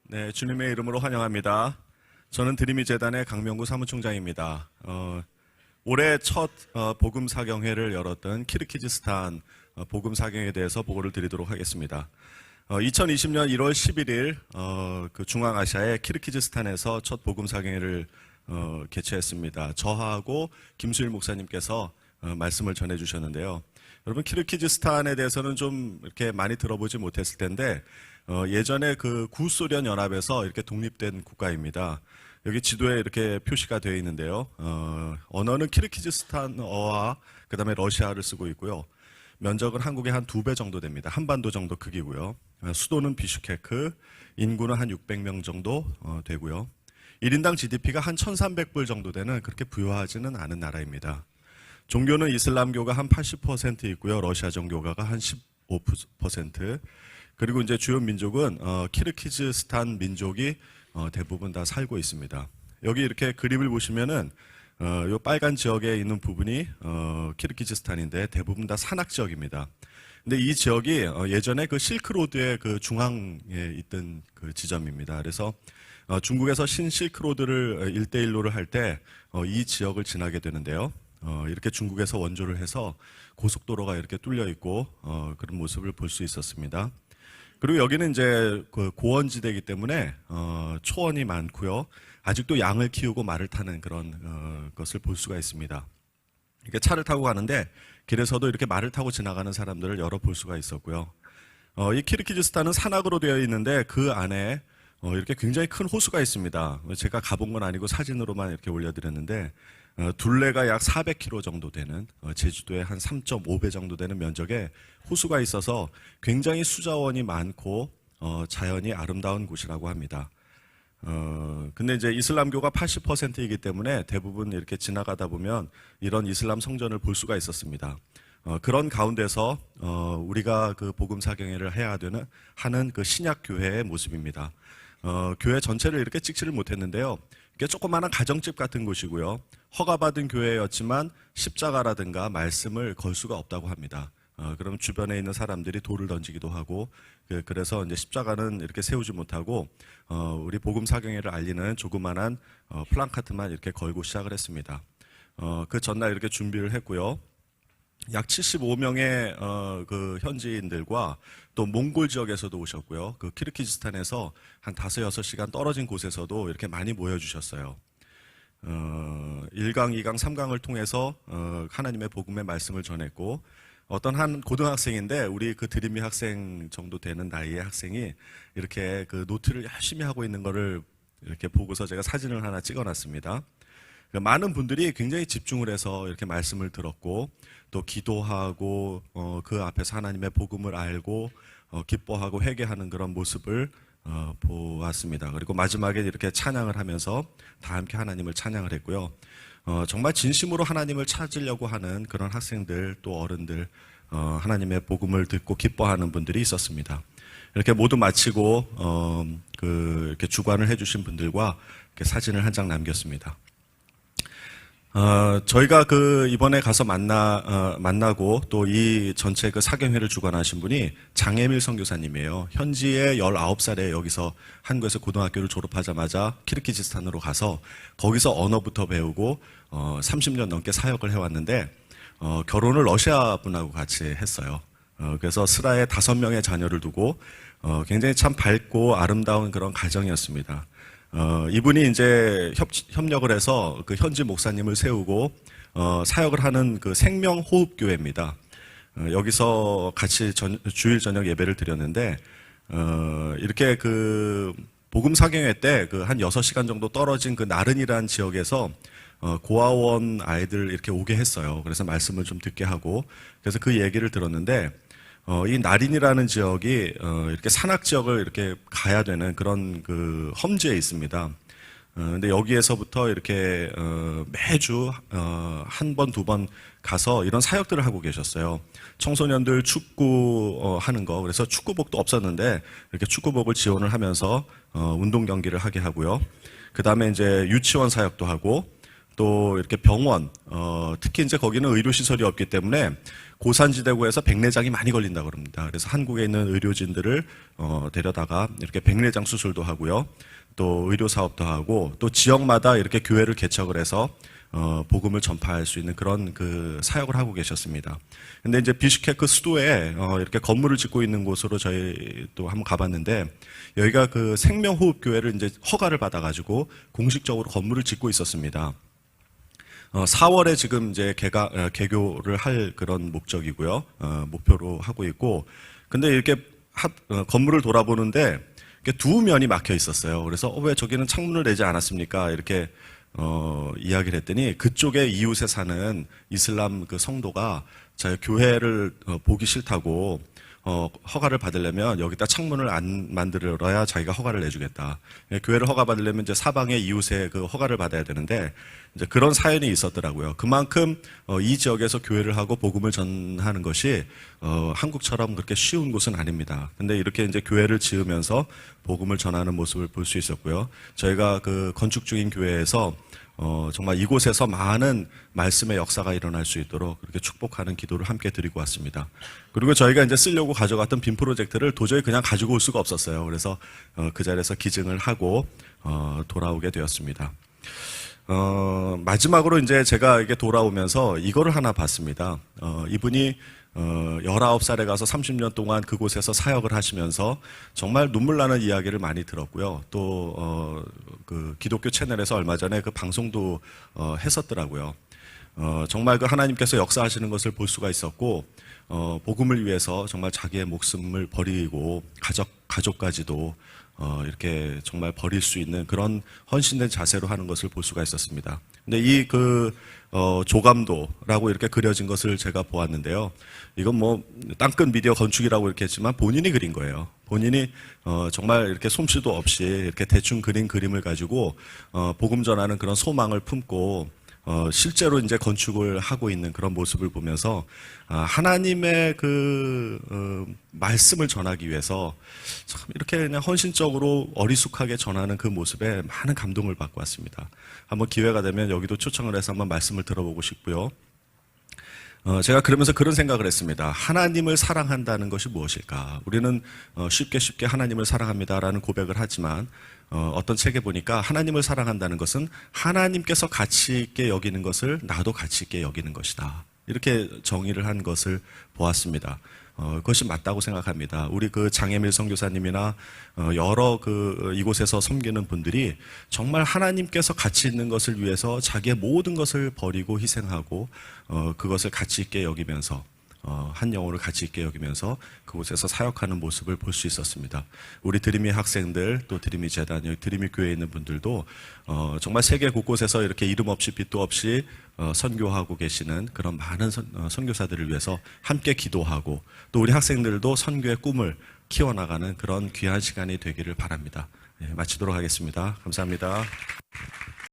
네, 주님의 이름으로 환영합니다. 저는 드림이 재단의 강명구 사무총장입니다. 올해 첫 복음 사경회를 열었던 키르기즈스탄 복음 사경에 대해서 보고를 드리도록 하겠습니다. 2020년 1월 11일 그 중앙아시아의 키르기즈스탄에서 첫 복음 사경회를 개최했습니다. 저하고 김수일 목사님께서 말씀을 전해주셨는데요. 여러분, 키르기즈스탄에 대해서는 좀 이렇게 많이 들어보지 못했을 텐데 예전에 그 구소련 연합에서 이렇게 독립된 국가입니다. 여기 지도에 이렇게 표시가 되어 있는데요. 언어는 키르기즈스탄어와 그다음에 러시아를 쓰고 있고요. 면적은 한국의 한 2배 정도 됩니다. 한반도 정도 크기고요. 수도는 비슈케크, 인구는 한 600명 정도 되고요. 1인당 GDP가 한 1,300불 정도 되는 그렇게 부유하지는 않은 나라입니다. 종교는 이슬람교가 한 80% 있고요. 러시아 정교가가 한 15%. 그리고 이제 주요 민족은 키르기즈스탄 민족이 대부분 다 살고 있습니다. 여기 이렇게 그림을 보시면은 요 빨간 지역에 있는 부분이 키르기즈스탄인데 대부분 다 산악 지역입니다. 근데 이 지역이 예전에 그 실크로드의 그 중앙에 있던 그 지점입니다. 그래서 중국에서 신실크로드를 1대1로를 할 때 이 지역을 지나게 되는데요. 이렇게 중국에서 원조를 해서 고속도로가 이렇게 뚫려 있고 그런 모습을 볼 수 있었습니다. 그리고 여기는 이제 그 고원지대이기 때문에 초원이 많고요. 아직도 양을 키우고 말을 타는 그런 것을 볼 수가 있습니다. 이렇게 차를 타고 가는데 길에서도 이렇게 말을 타고 지나가는 사람들을 여러 볼 수가 있었고요. 이 키르기즈스탄은 산악으로 되어 있는데 그 안에 이렇게 굉장히 큰 호수가 있습니다. 제가 가본 건 아니고 사진으로만 이렇게 올려드렸는데 둘레가 약 400km 정도 되는 제주도의 한 3.5배 정도 되는 면적에 호수가 있어서 굉장히 수자원이 많고 자연이 아름다운 곳이라고 합니다. 근데 이제 이슬람교가 80%이기 때문에 대부분 이렇게 지나가다 보면 이런 이슬람 성전을 볼 수가 있었습니다. 그런 가운데서 우리가 그 복음 사경회를 해야 하는 그 신약 교회의 모습입니다. 교회 전체를 이렇게 찍지를 못했는데요. 이게 조그마한 가정집 같은 곳이고요. 허가받은 교회였지만 십자가라든가 말씀을 걸 수가 없다고 합니다. 그럼 주변에 있는 사람들이 돌을 던지기도 하고, 그래서 이제 십자가는 이렇게 세우지 못하고 우리 복음 사경회를 알리는 조그마한 플랑카트만 이렇게 걸고 시작을 했습니다. 그 전날 이렇게 준비를 했고요. 약 75명의 그 현지인들과 또 몽골 지역에서도 오셨고요. 그 키르기즈스탄에서 한 5-6시간 떨어진 곳에서도 이렇게 많이 모여주셨어요. 1강, 2강, 3강을 통해서 하나님의 복음의 말씀을 전했고, 어떤 한 고등학생인데 우리 그 드림이 학생 정도 되는 나이의 학생이 이렇게 그 노트를 열심히 하고 있는 거를 이렇게 보고서 제가 사진을 하나 찍어놨습니다. 많은 분들이 굉장히 집중을 해서 이렇게 말씀을 들었고 또 기도하고 그 앞에서 하나님의 복음을 알고 기뻐하고 회개하는 그런 모습을 보았습니다. 그리고 마지막에 이렇게 찬양을 하면서 다 함께 하나님을 찬양을 했고요. 정말 진심으로 하나님을 찾으려고 하는 그런 학생들 또 어른들 하나님의 복음을 듣고 기뻐하는 분들이 있었습니다. 이렇게 모두 마치고 이렇게 주관을 해주신 분들과 이렇게 사진을 한 장 남겼습니다. 저희가 그 이번에 가서 만나고 또 이 전체 그 사경회를 주관하신 분이 장혜밀 선교사님이에요. 현지에 19살에 여기서 한국에서 고등학교를 졸업하자마자 키르기즈스탄으로 가서 거기서 언어부터 배우고 30년 넘게 사역을 해왔는데 결혼을 러시아 분하고 같이 했어요. 그래서 스라에 5명의 자녀를 두고 굉장히 참 밝고 아름다운 그런 가정이었습니다. 이분이 이제 협력을 해서 그 현지 목사님을 세우고 사역을 하는 그 생명호흡교회입니다. 여기서 같이 주일 저녁 예배를 드렸는데 이렇게 그 복음 사경회 때 그 한 6시간 정도 떨어진 그 나른이라는 지역에서 고아원 아이들 이렇게 오게 했어요. 그래서 말씀을 좀 듣게 하고 그래서 그 얘기를 들었는데 이 나린이라는 지역이 이렇게 산악 지역을 이렇게 가야 되는 그런 그 험지에 있습니다. 근데 여기에서부터 이렇게 매주 한 번, 2번 가서 이런 사역들을 하고 계셨어요. 청소년들 축구 하는 거, 그래서 축구복도 없었는데 이렇게 축구복을 지원을 하면서 운동 경기를 하게 하고요. 그 다음에 이제 유치원 사역도 하고 또 이렇게 병원, 특히 이제 거기는 의료시설이 없기 때문에 고산지대구에서 백내장이 많이 걸린다 그럽니다. 그래서 한국에 있는 의료진들을 데려다가 이렇게 백내장 수술도 하고요. 또 의료 사업도 하고 또 지역마다 이렇게 교회를 개척을 해서 복음을 전파할 수 있는 그런 그 사역을 하고 계셨습니다. 근데 이제 비슈케크 수도에 이렇게 건물을 짓고 있는 곳으로 저희 또 한번 가봤는데 여기가 그 생명호흡교회를 이제 허가를 받아가지고 공식적으로 건물을 짓고 있었습니다. 4월에 지금 이제 개교를 할 그런 목적이고요. 목표로 하고 있고. 근데 이렇게 건물을 돌아보는데 두 면이 막혀 있었어요. 그래서 왜 저기는 창문을 내지 않았습니까? 이렇게 이야기를 했더니 그쪽에 이웃에 사는 이슬람 그 성도가 자기 교회를 보기 싫다고 허가를 받으려면 여기다 창문을 안 만들어야 자기가 허가를 내주겠다. 교회를 허가 받으려면 이제 사방의 이웃의 그 허가를 받아야 되는데 이제 그런 사연이 있었더라고요. 그만큼 이 지역에서 교회를 하고 복음을 전하는 것이 한국처럼 그렇게 쉬운 곳은 아닙니다. 근데 이렇게 이제 교회를 지으면서 복음을 전하는 모습을 볼 수 있었고요. 저희가 그 건축 중인 교회에서 정말 이곳에서 많은 말씀의 역사가 일어날 수 있도록 그렇게 축복하는 기도를 함께 드리고 왔습니다. 그리고 저희가 이제 쓰려고 가져갔던 빔 프로젝트를 도저히 그냥 가지고 올 수가 없었어요. 그래서 그 자리에서 기증을 하고 돌아오게 되었습니다. 마지막으로 이제 제가 이게 돌아오면서 이거를 하나 봤습니다. 이분이 19살에 가서 30년 동안 그곳에서 사역을 하시면서 정말 눈물 나는 이야기를 많이 들었고요. 또, 그 기독교 채널에서 얼마 전에 그 방송도 했었더라고요. 정말 그 하나님께서 역사하시는 것을 볼 수가 있었고, 복음을 위해서 정말 자기의 목숨을 버리고, 가족까지도 이렇게 정말 버릴 수 있는 그런 헌신된 자세로 하는 것을 볼 수가 있었습니다. 근데 이 조감도라고 이렇게 그려진 것을 제가 보았는데요. 이건 뭐 땅끝 미디어 건축이라고 이렇게 했지만 본인이 그린 거예요. 본인이 정말 이렇게 솜씨도 없이 이렇게 대충 그린 그림을 가지고 복음 전하는 그런 소망을 품고 실제로 이제 건축을 하고 있는 그런 모습을 보면서 하나님의 말씀을 전하기 위해서 참 이렇게 그냥 헌신적으로 어리숙하게 전하는 그 모습에 많은 감동을 받고 왔습니다. 한번 기회가 되면 여기도 초청을 해서 한번 말씀을 들어보고 싶고요. 제가 그러면서 그런 생각을 했습니다. 하나님을 사랑한다는 것이 무엇일까? 우리는 쉽게 하나님을 사랑합니다라는 고백을 하지만 어떤 책에 보니까 하나님을 사랑한다는 것은 하나님께서 가치 있게 여기는 것을 나도 가치 있게 여기는 것이다. 이렇게 정의를 한 것을 보았습니다. 그것이 맞다고 생각합니다. 우리 그 장혜밀 선교사님이나 여러 이곳에서 섬기는 분들이 정말 하나님께서 가치 있는 것을 위해서 자기의 모든 것을 버리고 희생하고 그것을 가치 있게 여기면서 한 영혼을 가치 있게 여기면서 그곳에서 사역하는 모습을 볼 수 있었습니다. 우리 드림이 학생들 또 드림이 재단 여기 드림이 교회에 있는 분들도 정말 세계 곳곳에서 이렇게 이름 없이 빛도 없이 선교하고 계시는 그런 많은 선교사들을 위해서 함께 기도하고 또 우리 학생들도 선교의 꿈을 키워나가는 그런 귀한 시간이 되기를 바랍니다. 마치도록 하겠습니다. 감사합니다.